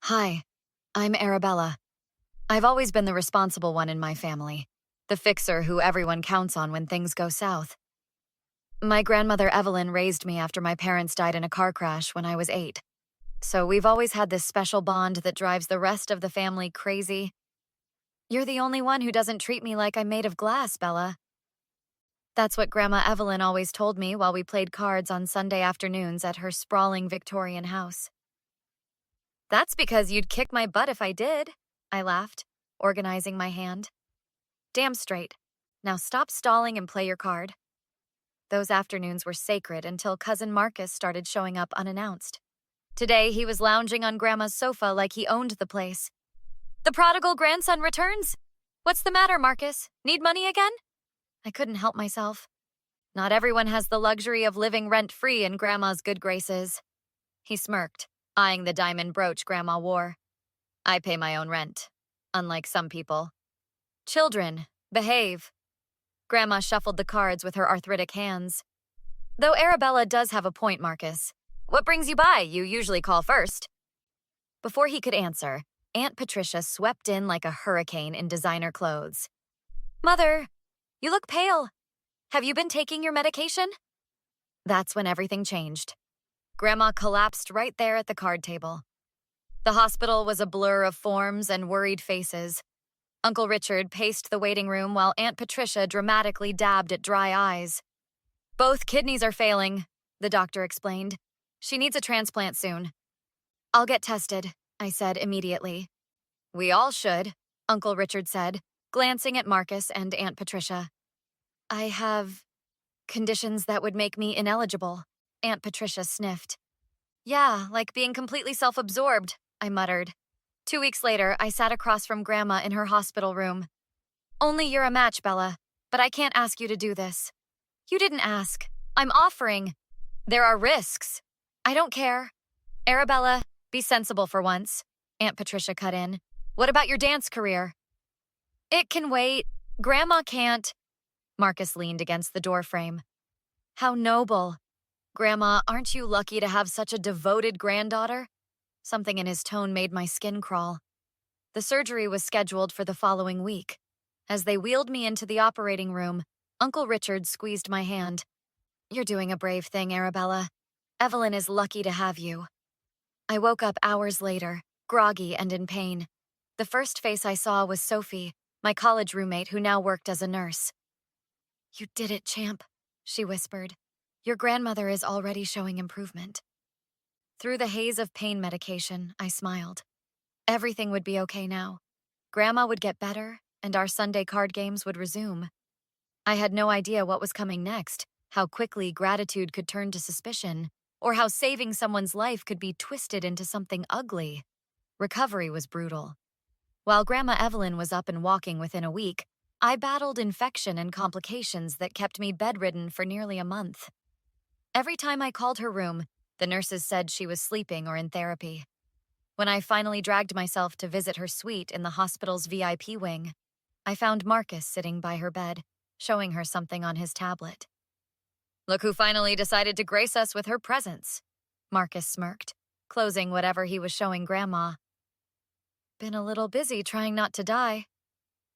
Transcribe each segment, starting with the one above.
Hi, I'm Arabella. I've always been the responsible one in my family, the fixer who everyone counts on when things go south. My grandmother Evelyn raised me after my parents died in a car crash when I was 8. So we've always had this special bond that drives the rest of the family crazy. You're the only one who doesn't treat me like I'm made of glass, Bella. That's what Grandma Evelyn always told me while we played cards on Sunday afternoons at her sprawling Victorian house. That's because you'd kick my butt if I did, I laughed, organizing my hand. Damn straight. Now stop stalling and play your card. Those afternoons were sacred until Cousin Marcus started showing up unannounced. Today, he was lounging on Grandma's sofa like he owned the place. The prodigal grandson returns. What's the matter, Marcus? Need money again? I couldn't help myself. Not everyone has the luxury of living rent-free in Grandma's good graces. He smirked, eyeing the diamond brooch Grandma wore. I pay my own rent, unlike some people. Children, behave. Grandma shuffled the cards with her arthritic hands. Though Arabella does have a point, Marcus. What brings you by? You usually call first. Before he could answer, Aunt Patricia swept in like a hurricane in designer clothes. Mother, you look pale. Have you been taking your medication? That's when everything changed. Grandma collapsed right there at the card table. The hospital was a blur of forms and worried faces. Uncle Richard paced the waiting room while Aunt Patricia dramatically dabbed at dry eyes. Both kidneys are failing, the doctor explained. She needs a transplant soon. I'll get tested, I said immediately. We all should, Uncle Richard said, glancing at Marcus and Aunt Patricia. I have conditions that would make me ineligible, Aunt Patricia sniffed. Yeah, like being completely self-absorbed, I muttered. 2 weeks later, I sat across from Grandma in her hospital room. Only you're a match, Bella, but I can't ask you to do this. You didn't ask. I'm offering. There are risks. I don't care. Arabella, be sensible for once, Aunt Patricia cut in. What about your dance career? It can wait. Grandma can't. Marcus leaned against the doorframe. How noble. Grandma, aren't you lucky to have such a devoted granddaughter? Something in his tone made my skin crawl. The surgery was scheduled for the following week. As they wheeled me into the operating room, Uncle Richard squeezed my hand. You're doing a brave thing, Arabella. Evelyn is lucky to have you. I woke up hours later, groggy and in pain. The first face I saw was Sophie, my college roommate who now worked as a nurse. You did it, champ, she whispered. Your grandmother is already showing improvement. Through the haze of pain medication, I smiled. Everything would be okay now. Grandma would get better, and our Sunday card games would resume. I had no idea what was coming next, how quickly gratitude could turn to suspicion, or how saving someone's life could be twisted into something ugly. Recovery was brutal. While Grandma Evelyn was up and walking within a week, I battled infection and complications that kept me bedridden for nearly a month. Every time I called her room, the nurses said she was sleeping or in therapy. When I finally dragged myself to visit her suite in the hospital's VIP wing, I found Marcus sitting by her bed, showing her something on his tablet. Look who finally decided to grace us with her presence, Marcus smirked, closing whatever he was showing Grandma. Been a little busy trying not to die.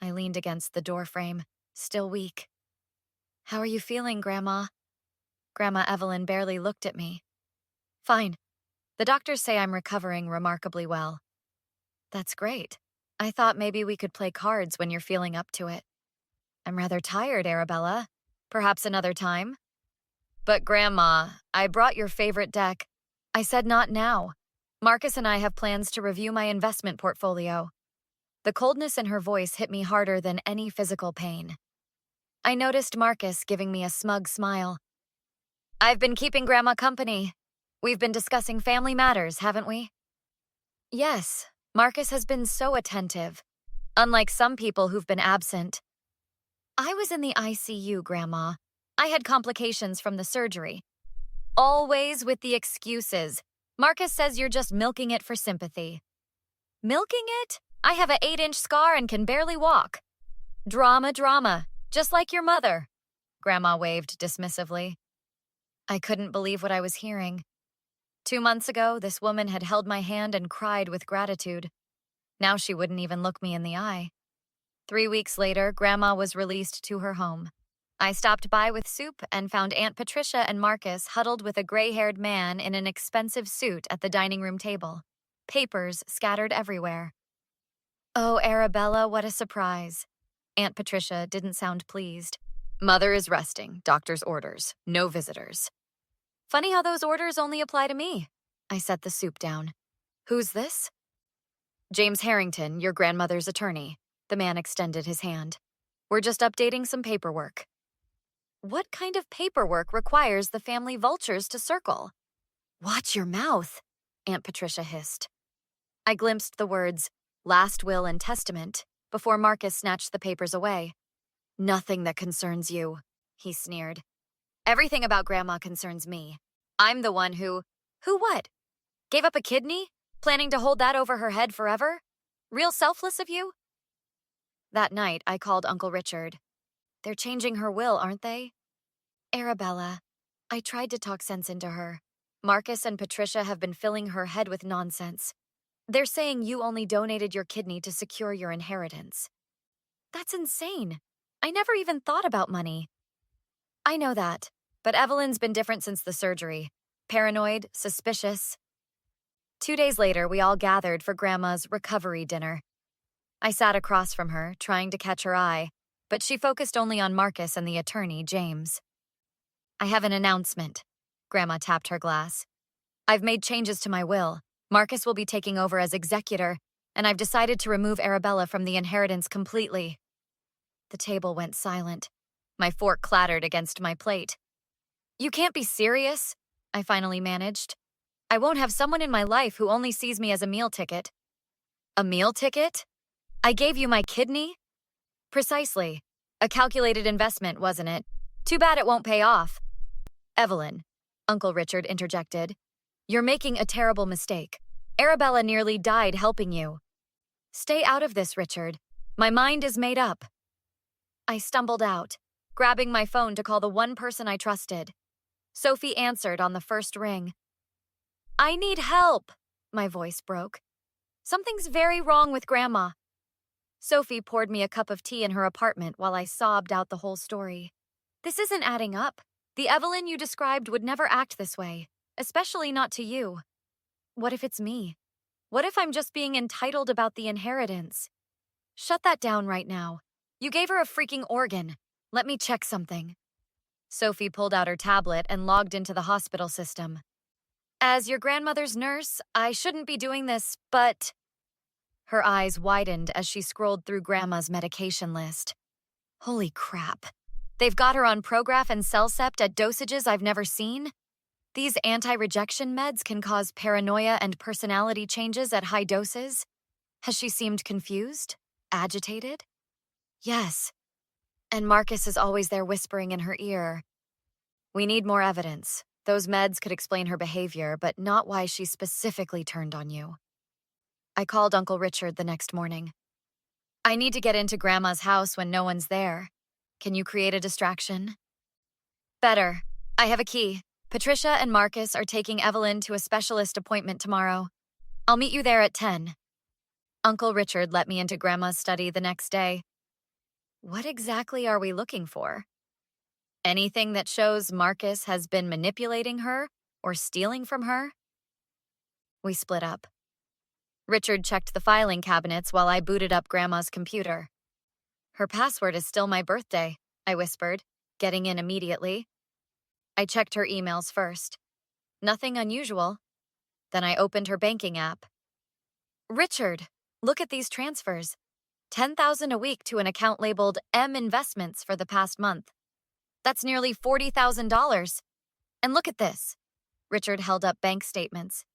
I leaned against the doorframe, still weak. How are you feeling, Grandma? Grandma Evelyn barely looked at me. Fine. The doctors say I'm recovering remarkably well. That's great. I thought maybe we could play cards when you're feeling up to it. I'm rather tired, Arabella. Perhaps another time? But Grandma, I brought your favorite deck. I said not now. Marcus and I have plans to review my investment portfolio. The coldness in her voice hit me harder than any physical pain. I noticed Marcus giving me a smug smile. I've been keeping Grandma company. We've been discussing family matters, haven't we? Yes, Marcus has been so attentive, unlike some people who've been absent. I was in the ICU, Grandma. I had complications from the surgery. Always with the excuses. Marcus says you're just milking it for sympathy. Milking it? I have an 8-inch scar and can barely walk. Drama, just like your mother. Grandma waved dismissively. I couldn't believe what I was hearing. 2 months ago, this woman had held my hand and cried with gratitude. Now she wouldn't even look me in the eye. 3 weeks later, Grandma was released to her home. I stopped by with soup and found Aunt Patricia and Marcus huddled with a gray-haired man in an expensive suit at the dining room table. Papers scattered everywhere. Oh, Arabella, what a surprise. Aunt Patricia didn't sound pleased. Mother is resting. Doctor's orders. No visitors. Funny how those orders only apply to me. I set the soup down. Who's this? James Harrington, your grandmother's attorney. The man extended his hand. We're just updating some paperwork. What kind of paperwork requires the family vultures to circle? Watch your mouth, Aunt Patricia hissed. I glimpsed the words, last will and testament, before Marcus snatched the papers away. Nothing that concerns you, he sneered. Everything about Grandma concerns me. I'm the one who what? Gave up a kidney? Planning to hold that over her head forever? Real selfless of you? That night, I called Uncle Richard. They're changing her will, aren't they? Arabella, I tried to talk sense into her. Marcus and Patricia have been filling her head with nonsense. They're saying you only donated your kidney to secure your inheritance. That's insane. I never even thought about money. I know that, but Evelyn's been different since the surgery. Paranoid, suspicious. 2 days later, we all gathered for Grandma's recovery dinner. I sat across from her, trying to catch her eye, but she focused only on Marcus and the attorney, James. I have an announcement. Grandma tapped her glass. I've made changes to my will. Marcus will be taking over as executor, and I've decided to remove Arabella from the inheritance completely. The table went silent. My fork clattered against my plate. You can't be serious, I finally managed. I won't have someone in my life who only sees me as a meal ticket. A meal ticket? I gave you my kidney? Precisely. A calculated investment, wasn't it? Too bad it won't pay off. Evelyn, Uncle Richard interjected. You're making a terrible mistake. Arabella nearly died helping you. Stay out of this, Richard. My mind is made up. I stumbled out, grabbing my phone to call the one person I trusted. Sophie answered on the first ring. I need help, my voice broke. Something's very wrong with Grandma. Sophie poured me a cup of tea in her apartment while I sobbed out the whole story. This isn't adding up. The Evelyn you described would never act this way, especially not to you. What if it's me? What if I'm just being entitled about the inheritance? Shut that down right now. You gave her a freaking organ. Let me check something. Sophie pulled out her tablet and logged into the hospital system. As your grandmother's nurse, I shouldn't be doing this, but... Her eyes widened as she scrolled through Grandma's medication list. Holy crap. They've got her on Prograf and Cellcept at dosages I've never seen? These anti-rejection meds can cause paranoia and personality changes at high doses? Has she seemed confused? Agitated? Yes. And Marcus is always there whispering in her ear. We need more evidence. Those meds could explain her behavior, but not why she specifically turned on you. I called Uncle Richard the next morning. I need to get into Grandma's house when no one's there. Can you create a distraction? Better. I have a key. Patricia and Marcus are taking Evelyn to a specialist appointment tomorrow. I'll meet you there at 10. Uncle Richard let me into Grandma's study the next day. What exactly are we looking for? Anything that shows Marcus has been manipulating her or stealing from her? We split up. Richard checked the filing cabinets while I booted up Grandma's computer. Her password is still my birthday, I whispered, getting in immediately. I checked her emails first. Nothing unusual. Then I opened her banking app. Richard, look at these transfers. $10,000 a week to an account labeled M Investments for the past month. That's nearly $40,000. And look at this. Richard held up bank statements.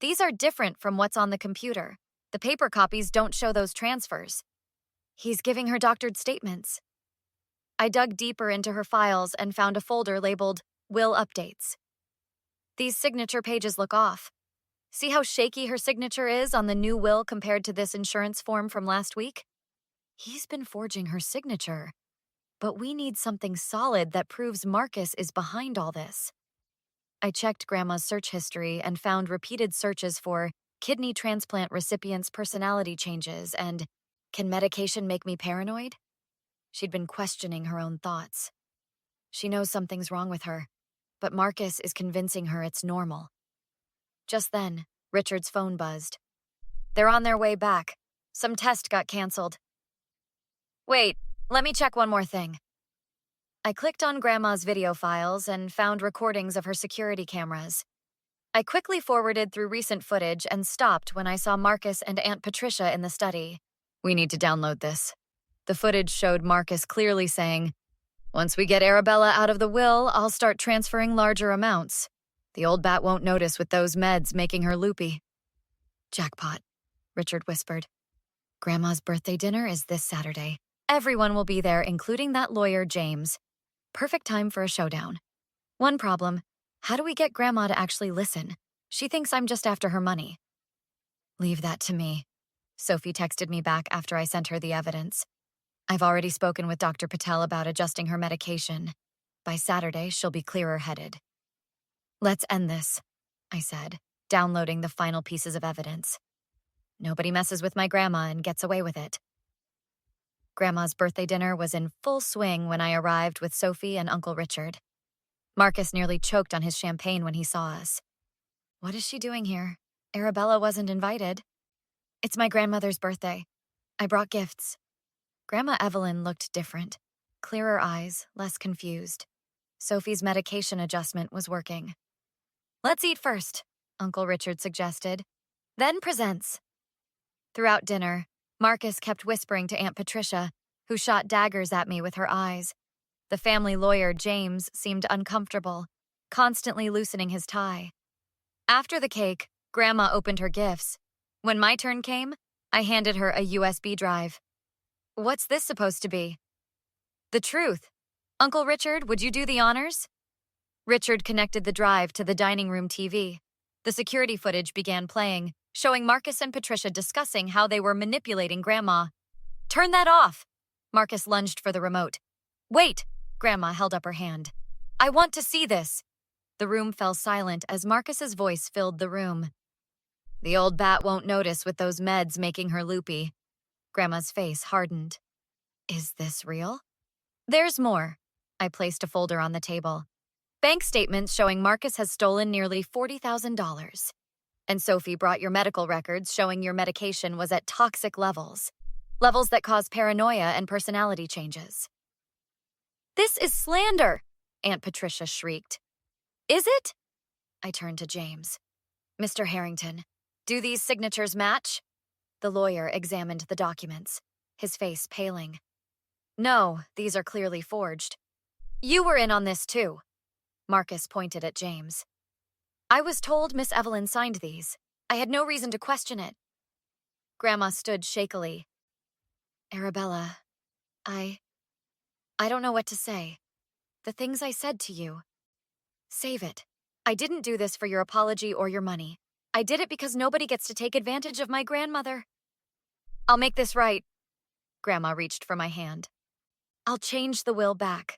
These are different from what's on the computer. The paper copies don't show those transfers. He's giving her doctored statements. I dug deeper into her files and found a folder labeled Will Updates. These signature pages look off. See how shaky her signature is on the new will compared to this insurance form from last week? He's been forging her signature. But we need something solid that proves Marcus is behind all this. I checked Grandma's search history and found repeated searches for kidney transplant recipients' personality changes and can medication make me paranoid? She'd been questioning her own thoughts. She knows something's wrong with her, but Marcus is convincing her it's normal. Just then, Richard's phone buzzed. They're on their way back. Some test got canceled. Wait, let me check one more thing. I clicked on Grandma's video files and found recordings of her security cameras. I quickly forwarded through recent footage and stopped when I saw Marcus and Aunt Patricia in the study. We need to download this. The footage showed Marcus clearly saying, "Once we get Arabella out of the will, I'll start transferring larger amounts. The old bat won't notice with those meds making her loopy." Jackpot, Richard whispered. Grandma's birthday dinner is this Saturday. Everyone will be there, including that lawyer, James. Perfect time for a showdown. One problem, how do we get Grandma to actually listen? She thinks I'm just after her money. Leave that to me. Sophie texted me back after I sent her the evidence. I've already spoken with Dr. Patel about adjusting her medication. By Saturday, she'll be clearer-headed. Let's end this, I said, downloading the final pieces of evidence. Nobody messes with my grandma and gets away with it. Grandma's birthday dinner was in full swing when I arrived with Sophie and Uncle Richard. Marcus nearly choked on his champagne when he saw us. What is she doing here? Arabella wasn't invited. It's my grandmother's birthday. I brought gifts. Grandma Evelyn looked different. Clearer eyes, less confused. Sophie's medication adjustment was working. Let's eat first, Uncle Richard suggested. Then presents. Throughout dinner, Marcus kept whispering to Aunt Patricia, who shot daggers at me with her eyes. The family lawyer, James, seemed uncomfortable, constantly loosening his tie. After the cake, Grandma opened her gifts. When my turn came, I handed her a USB drive. What's this supposed to be? The truth. Uncle Richard, would you do the honors? Richard connected the drive to the dining room TV. The security footage began playing, showing Marcus and Patricia discussing how they were manipulating Grandma. Turn that off! Marcus lunged for the remote. Wait! Grandma held up her hand. I want to see this! The room fell silent as Marcus's voice filled the room. The old bat won't notice with those meds making her loopy. Grandma's face hardened. Is this real? There's more. I placed a folder on the table. Bank statements showing Marcus has stolen nearly $40,000. And Sophie brought your medical records showing your medication was at toxic levels. Levels that cause paranoia and personality changes. This is slander, Aunt Patricia shrieked. Is it? I turned to James. Mr. Harrington, do these signatures match? The lawyer examined the documents, his face paling. No, these are clearly forged. You were in on this too. Marcus pointed at James. I was told Miss Evelyn signed these. I had no reason to question it. Grandma stood shakily. Arabella, I don't know what to say. The things I said to you. Save it. I didn't do this for your apology or your money. I did it because nobody gets to take advantage of my grandmother. I'll make this right. Grandma reached for my hand. I'll change the will back.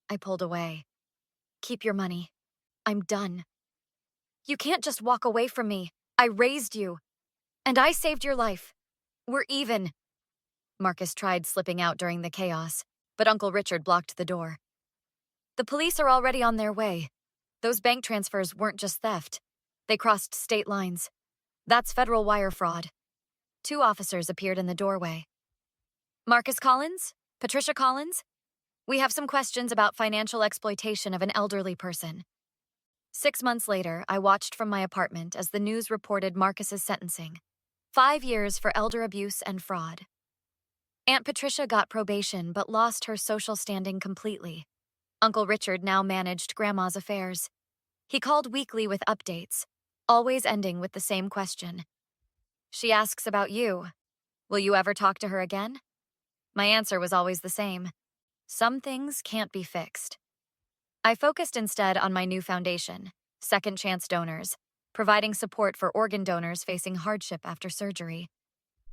I pulled away. Keep your money. I'm done. You can't just walk away from me. I raised you. And I saved your life. We're even. Marcus tried slipping out during the chaos, but Uncle Richard blocked the door. The police are already on their way. Those bank transfers weren't just theft. They crossed state lines. That's federal wire fraud. 2 officers appeared in the doorway. Marcus Collins? Patricia Collins? We have some questions about financial exploitation of an elderly person. 6 months later, I watched from my apartment as the news reported Marcus's sentencing. 5 years for elder abuse and fraud. Aunt Patricia got probation but lost her social standing completely. Uncle Richard now managed Grandma's affairs. He called weekly with updates, always ending with the same question. She asks about you. Will you ever talk to her again? My answer was always the same. Some things can't be fixed. I focused instead on my new foundation, Second Chance Donors, providing support for organ donors facing hardship after surgery.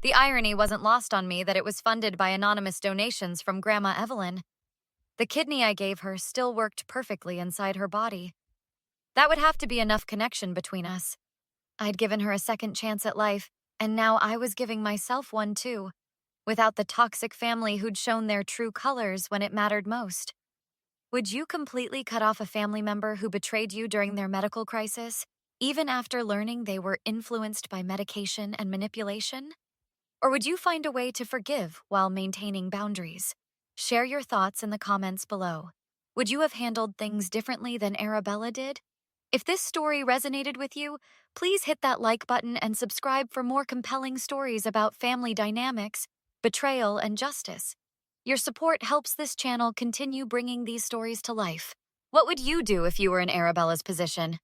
The irony wasn't lost on me that it was funded by anonymous donations from Grandma Evelyn. The kidney I gave her still worked perfectly inside her body. That would have to be enough connection between us. I'd given her a second chance at life, and now I was giving myself one too, without the toxic family who'd shown their true colors when it mattered most. Would you completely cut off a family member who betrayed you during their medical crisis, even after learning they were influenced by medication and manipulation? Or would you find a way to forgive while maintaining boundaries? Share your thoughts in the comments below. Would you have handled things differently than Arabella did? If this story resonated with you, please hit that like button and subscribe for more compelling stories about family dynamics, betrayal, and justice. Your support helps this channel continue bringing these stories to life. What would you do if you were in Arabella's position?